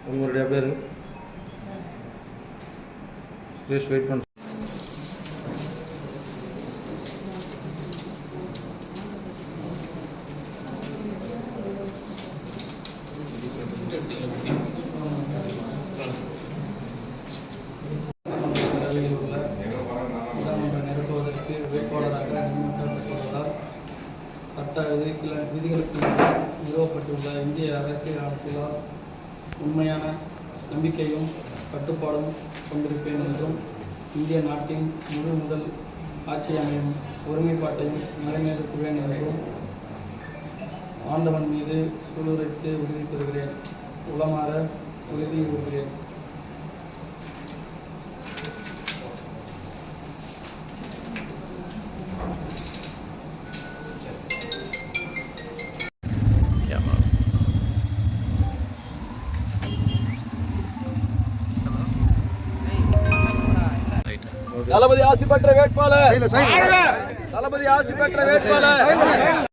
உங்களுடைய பேர் சுரேஷ் வெயிட் பண்ண நிரப்புவதற்கு வேட்பாளராக நியமிக்கப்பட்டுள்ளதால் சட்ட விதிகளுக்கு நிறுவப்பட்டுள்ள இந்திய அரசியல் அமைப்பிலால் உண்மையான நம்பிக்கையும் கட்டுப்பாடும் கொண்டிருப்பேன் என்றும் இந்திய நாட்டின் முதல் ஆட்சி அமையும் ஒருமைப்பாட்டையும் நிறைவேற்றுவேன் என்றும் ஆண்டவன் மீது சூளுரைத்து உறுதி பெறுகிறேன். உளமாற உறுதி கூறுகிறேன். தளபதி ஆசி பெற்ற வேட்பாளர். தளபதி ஆசி பெற்ற வேட்பாளர்.